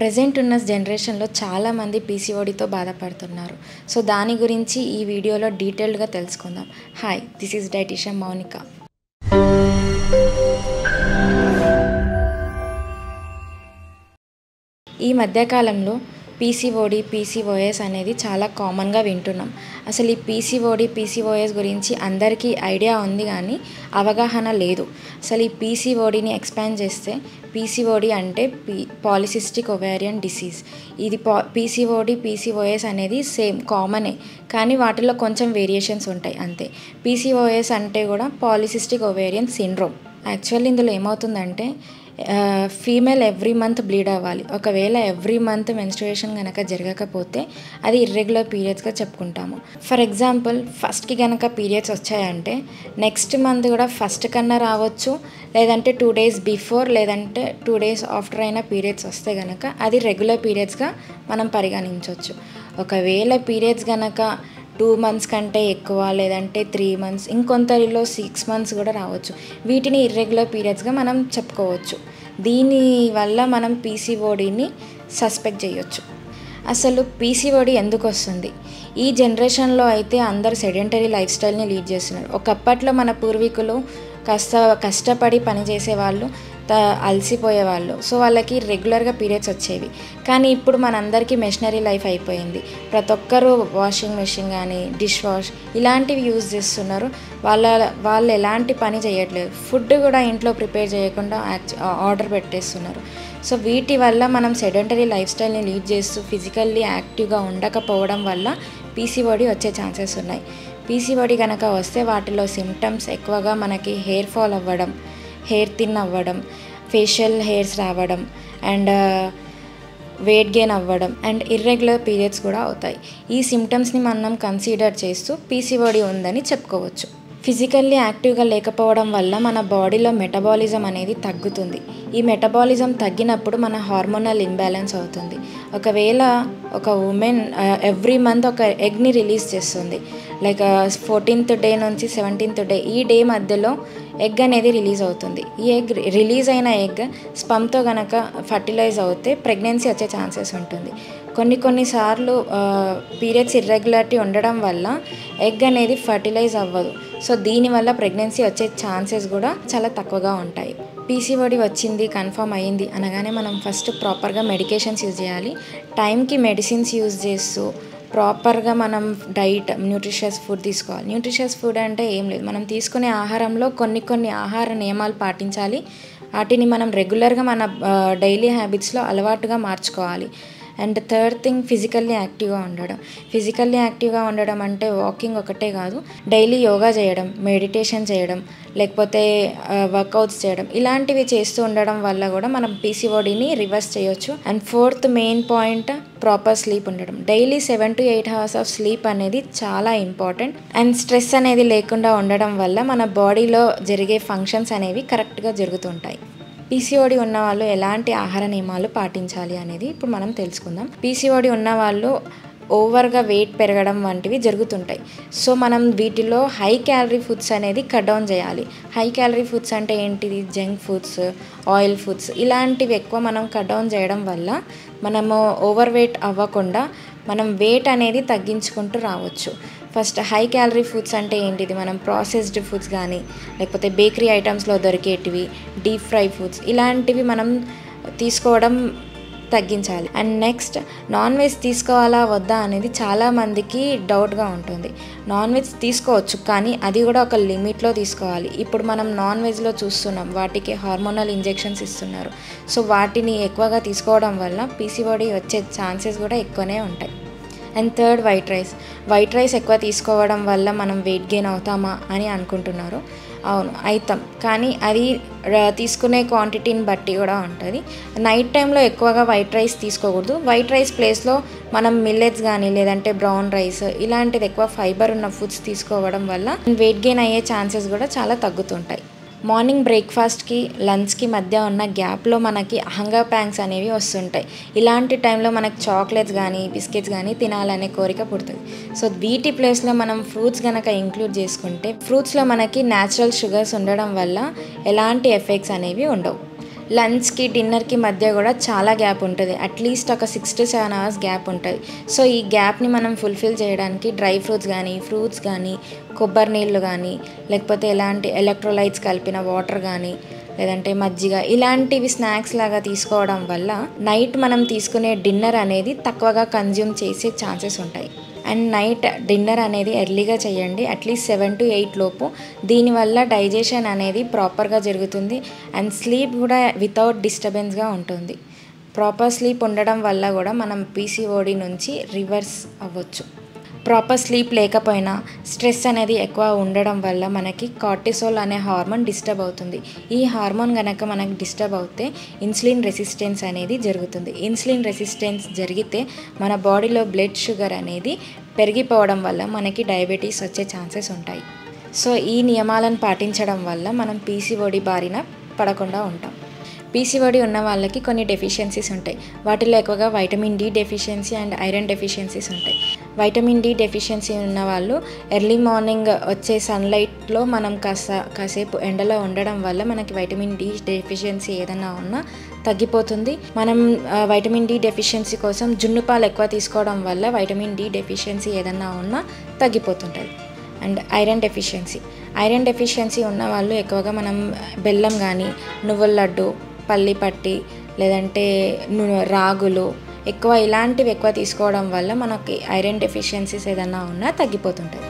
Present ఉన్న జనరేషన్‌లో చాలామంది పీసీఓడీతో బాధపడుతున్నారు. సో, దాని గురించి ఈ వీడియోలో డీటెయిల్డ్‌గా తెలుసుకుందాం. Hi! This is dietitian Mounika. ఈ మధ్యకాలంలో పీసీఓడీ, పీసీఓఎస్ అనేది చాలా కామన్‌గా వింటున్నాం. అసలు ఈ పీసీఓడీ, పీసీఓఎస్ గురించి అందరికీ ఐడియా ఉంది కానీ అవగాహన లేదు. అసలు ఈ పీసీఓడీని ఎక్స్పాండ్ చేస్తే పీసీఓడీ అంటే పాలిసిస్టిక్ ఒవేరియన్ డిసీజ్. ఇది పీసీఓడీ, పీసీఓఎస్ అనేది సేమ్ కామనే, కానీ వాటిలో కొంచెం వేరియేషన్స్ ఉంటాయి అంతే. పీసీఓఎస్ అంటే కూడా పాలిసిస్టిక్ ఒవేరియన్ సిండ్రోమ్. యాక్చువల్లీ ఇందులో ఏమవుతుందంటే ఫీమేల్ ఎవ్రీ మంత్ బ్లీడ్ అవ్వాలి. ఒకవేళ ఎవ్రీ మంత్ మెన్స్ట్రుయేషన్ కనుక జరగకపోతే అది ఇర్రెగ్యులర్ పీరియడ్స్గా చెప్పుకుంటాము. ఫర్ ఎగ్జాంపుల్ ఫస్ట్కి కనుక పీరియడ్స్ వచ్చాయంటే నెక్స్ట్ మంత్ కూడా ఫస్ట్ కన్నా రావచ్చు, లేదంటే 2 days బిఫోర్ లేదంటే 2 days ఆఫ్టర్ అయినా పీరియడ్స్ వస్తే కనుక అది రెగ్యులర్ పీరియడ్స్గా మనం పరిగణించవచ్చు. ఒకవేళ పీరియడ్స్ కనుక 2 months కంటే ఎక్కువ లేదంటే 3 months, ఇంకొంతలో 6 months కూడా రావచ్చు. వీటిని ఇర్రెగ్యులర్ పీరియడ్స్గా మనం చెప్పుకోవచ్చు. దీనివల్ల మనం పీసీఓడీని సస్పెక్ట్ చేయొచ్చు. అసలు పీసీఓడీ ఎందుకు వస్తుంది? ఈ జనరేషన్లో అయితే అందరు సెడెంటరీ లైఫ్ స్టైల్ని లీడ్ చేస్తున్నారు. ఒకప్పట్లో మన పూర్వీకులు కష్టపడి పని చేసేవాళ్ళు, అలసిపోయేవాళ్ళు. సో వాళ్ళకి రెగ్యులర్గా పీరియడ్స్ వచ్చేవి. కానీ ఇప్పుడు మనందరికీ మెషినరీ లైఫ్ అయిపోయింది. ప్రతి ఒక్కరూ వాషింగ్ మెషిన్ కానీ డిష్ వాష్ ఇలాంటివి యూజ్ చేస్తున్నారు. వాళ్ళు ఎలాంటి పని చేయట్లేదు. ఫుడ్ కూడా ఇంట్లో ప్రిపేర్ చేయకుండా ఆర్డర్ పెట్టేస్తున్నారు. సో వీటి వల్ల మనం సెడెంటరీ లైఫ్ స్టైల్ని లీడ్ చేస్తూ ఫిజికల్లీ యాక్టివ్గా ఉండకపోవడం వల్ల పీసీఓడీ వచ్చే ఛాన్సెస్ ఉన్నాయి. పీసీఓడీ కనుక వస్తే వాటిలో సిమ్టమ్స్ ఎక్కువగా మనకి హెయిర్ ఫాల్ అవ్వడం, హెయిర్ థిన్ అవ్వడం, ఫేషియల్ హెయిర్స్ రావడం అండ్ వెయిట్ గెయిన్ అవ్వడం అండ్ ఇర్రెగ్యులర్ పీరియడ్స్ కూడా అవుతాయి. ఈ సిమ్టమ్స్ని మనం కన్సిడర్ చేస్తూ పీసీఓడీ ఉందని చెప్పుకోవచ్చు. ఫిజికల్లీ యాక్టివ్గా లేకపోవడం వల్ల మన బాడీలో మెటబాలిజం అనేది తగ్గుతుంది. ఈ మెటబాలిజం తగ్గినప్పుడు మన హార్మోనల్ ఇంబ్యాలెన్స్ అవుతుంది. ఒకవేళ ఒక ఉమెన్ ఎవ్రీ మంత్ ఒక ఎగ్ని రిలీజ్ చేస్తుంది, లైక్ 14th day నుంచి 17th day, ఈ డే మధ్యలో ఎగ్ అనేది రిలీజ్ అవుతుంది. ఈ ఎగ్ రిలీజ్ అయిన ఎగ్ స్పమ్తో కనుక ఫర్టిలైజ్ అవుతే ప్రెగ్నెన్సీ వచ్చే ఛాన్సెస్ ఉంటుంది. కొన్నిసార్లు పీరియడ్స్ ఇర్రెగ్యులారిటీ ఉండడం వల్ల ఎగ్ అనేది ఫర్టిలైజ్ అవ్వదు. సో దీనివల్ల ప్రెగ్నెన్సీ వచ్చే ఛాన్సెస్ కూడా చాలా తక్కువగా ఉంటాయి. పీసీఓడీ వచ్చింది కన్ఫర్మ్ అయ్యింది అనగానే మనం ఫస్ట్ ప్రాపర్గా మెడికేషన్స్ యూజ్ చేయాలి. టైంకి మెడిసిన్స్ యూజ్ చేస్తూ ప్రాపర్గా మనం డైట్, న్యూట్రిషియస్ ఫుడ్ తీసుకోవాలి. న్యూట్రిషియస్ ఫుడ్ అంటే ఏం లేదు, మనం తీసుకునే ఆహారంలో కొన్ని ఆహార నియమాలు పాటించాలి. వాటిని మనం రెగ్యులర్గా మన డైలీ హ్యాబిట్స్లో అలవాటుగా మార్చుకోవాలి. అండ్ థర్డ్ థింగ్, ఫిజికల్లీ యాక్టివ్గా ఉండడం అంటే వాకింగ్ ఒకటే కాదు, డైలీ యోగా చేయడం, మెడిటేషన్ చేయడం, లేకపోతే వర్కౌట్స్ చేయడం, ఇలాంటివి చేస్తూ ఉండడం వల్ల కూడా మనం పీసీఓడీని రివర్స్ చేయొచ్చు. And fourth main point, proper sleep ఉండడం. Daily 7 to 8 hours of sleep అనేది చాలా ఇంపార్టెంట్. అండ్ స్ట్రెస్ అనేది లేకుండా ఉండడం వల్ల మన బాడీలో జరిగే ఫంక్షన్స్ అనేవి కరెక్ట్గా జరుగుతుంటాయి. పీసీఓడీ ఉన్న వాళ్ళు ఎలాంటి ఆహార నియమాలు పాటించాలి అనేది ఇప్పుడు మనం తెలుసుకుందాం. పీసీఓడీ ఉన్న వాళ్ళు ఓవర్గా వెయిట్ పెరగడం వంటివి జరుగుతుంటాయి. సో మనం వీటిలో హై క్యాలరీ ఫుడ్స్ అనేది కట్ డౌన్ చేయాలి. హై క్యాలరీ ఫుడ్స్ అంటే ఏంటిది? జంక్ ఫుడ్స్, ఆయిల్ ఫుడ్స్, ఇలాంటివి ఎక్కువ మనం కట్ డౌన్ చేయడం వల్ల మనము ఓవర్ వెయిట్ అవ్వకుండా మనం వెయిట్ అనేది తగ్గించుకుంటూ రావచ్చు. ఫస్ట్ హై క్యాలరీ ఫుడ్స్ అంటే ఏంటిది? మనం ప్రాసెస్డ్ ఫుడ్స్ కానీ లేకపోతే బేకరీ ఐటమ్స్లో దొరికేటివి, డీప్ ఫ్రై ఫుడ్స్, ఇలాంటివి మనం తీసుకోవడం తగ్గించాలి. అండ్ నెక్స్ట్, నాన్ వెజ్ తీసుకోవాలా వద్దా అనేది చాలామందికి డౌట్గా ఉంటుంది. నాన్ వెజ్ తీసుకోవచ్చు, కానీ అది కూడా ఒక లిమిట్లో తీసుకోవాలి. ఇప్పుడు మనం నాన్ వెజ్లో చూస్తున్నాం, వాటికి హార్మోనల్ ఇంజెక్షన్స్ ఇస్తున్నారు. సో వాటిని ఎక్కువగా తీసుకోవడం వల్ల పీసీఓడీ వచ్చే ఛాన్సెస్ కూడా ఎక్కువనే ఉంటాయి. అండ్ థర్డ్, వైట్ రైస్ ఎక్కువ తీసుకోవడం వల్ల మనం వెయిట్ గెయిన్ అవుతామా అని అనుకుంటున్నారు. అవును, అవుతాం, కానీ అది తీసుకునే క్వాంటిటీని బట్టి కూడా ఉంటుంది. నైట్ టైంలో ఎక్కువగా వైట్ రైస్ తీసుకోకూడదు. వైట్ రైస్ ప్లేస్లో మనం మిల్లెట్స్ కానీ లేదంటే బ్రౌన్ రైస్, ఇలాంటిది ఎక్కువ ఫైబర్ ఉన్న ఫుడ్స్ తీసుకోవడం వల్ల వెయిట్ గెయిన్ అయ్యే ఛాన్సెస్ కూడా చాలా తగ్గుతుంటాయి. మార్నింగ్ బ్రేక్ఫాస్ట్కి లంచ్కి మధ్య ఉన్న గ్యాప్లో మనకి హంగర్ ప్యాంగ్స్ అనేవి వస్తుంటాయి. ఇలాంటి టైంలో మనకి చాక్లెట్స్ కానీ బిస్కెట్స్ కానీ తినాలనే కోరిక పుడుతుంది. సో వీటి ప్లేస్లో మనం ఫ్రూట్స్ కనుక ఇంక్లూడ్ చేసుకుంటే ఫ్రూట్స్లో మనకి న్యాచురల్ షుగర్స్ ఉండడం వల్ల ఎలాంటి ఎఫెక్ట్స్ అనేవి ఉండవు. లంచ్‌కి, డిన్నర్‌కి మధ్య గూడా చాలా గ్యాప్ ఉంటది. అట్‌లీస్ట్ ఒక 6-7 అవర్స్ గ్యాప్ ఉంటది. సో, ఈ గ్యాప్‌ని మనం ఫుల్‌ఫిల్ చేయడానికి డ్రై ఫ్రూట్స్ గానీ, ఫ్రూట్స్ గానీ, కొబ్బరి నీళ్ళు గానీ, లేకపోతే ఎలాంటి ఎలక్ట్రోలైట్స్ కలిపిన వాటర్ గానీ, లేదంటే మజ్జిగ ఇలాంటివి స్నాక్స్ లాగా తీసుకోవడం వల్ల నైట్ మనం తీసుకునే డిన్నర్ అనేది తక్కువగా కన్జ్యూమ్ చేసే ఛాన్సెస్ ఉంటాయి. అండ్ నైట్ డిన్నర్ అనేది ఎర్లీగా చేయండి. అట్‌లీస్ట్ 7-8 లోపు. దీనివల్ల డైజెషన్ అనేది ప్రాపర్‌గా జరుగుతుంది. అండ్ స్లీప్ కూడా వితౌట్ డిస్టర్బెన్స్‌గా ఉంటుంది. ప్రాపర్ స్లీప్ ఉండడం వల్ల కూడా మనం పీసీఓడి నుంచి రివర్స్ అవ్వచ్చు. ప్రాపర్ స్లీప్ లేకపోయినా స్ట్రెస్ అనేది ఎక్కువ ఉండడం వల్ల మనకి కార్టిసోల్ అనే హార్మోన్ డిస్టర్బ్ అవుతుంది. ఈ హార్మోన్ గనక మనకి డిస్టర్బ్ అవుతే ఇన్సులిన్ రెసిస్టెన్స్ అనేది జరుగుతుంది. ఇన్సులిన్ రెసిస్టెన్స్ జరిగితే మన బాడీలో బ్లడ్ షుగర్ అనేది పెరిగిపోవడం వల్ల మనకి డయాబెటీస్ వచ్చే ఛాన్సెస్ ఉంటాయి. సో, ఈ నియమాలను పాటించడం వల్ల మనం పీసీఓడి బారిన పడకుండా ఉంటాం. పీసీఓడి ఉన్న వాళ్ళకి కొన్ని డెఫిషియన్సీస్ ఉంటాయి. వాటిలో ఎక్కువగా vitamin D deficiency and iron deficiencies ఉంటాయి. వైటమిన్ డి డెఫిషియన్సీ ఉన్న వాళ్ళు ఎర్లీ మార్నింగ్ వచ్చే సన్లైట్లో మనం కాసేపు ఎండలో ఉండడం వల్ల మనకి వైటమిన్ డి డెఫిషియన్సీ ఏదైనా ఉన్నా తగ్గిపోతుంది. మనం వైటమిన్ డి డెఫిషియన్సీ కోసం జున్ను పాలు ఎక్కువ తీసుకోవడం వల్ల వైటమిన్ డి డెఫిషియన్సీ ఏదైనా ఉన్నా తగ్గిపోతుంటుంది. అండ్ ఐరన్ డెఫిషియన్సీ ఉన్న వాళ్ళు ఎక్కువగా మనం బెల్లం కానీ, నువ్వుల లడ్డు, పల్లి పట్టి, లేదంటే రాగులు ఇలాంటివి ఎక్కువ తీసుకోవడం వల్ల మనకి ఐరన్ డెఫిషియన్సీస్ ఏదైనా ఉన్నా తగ్గిపోతుంటుంది.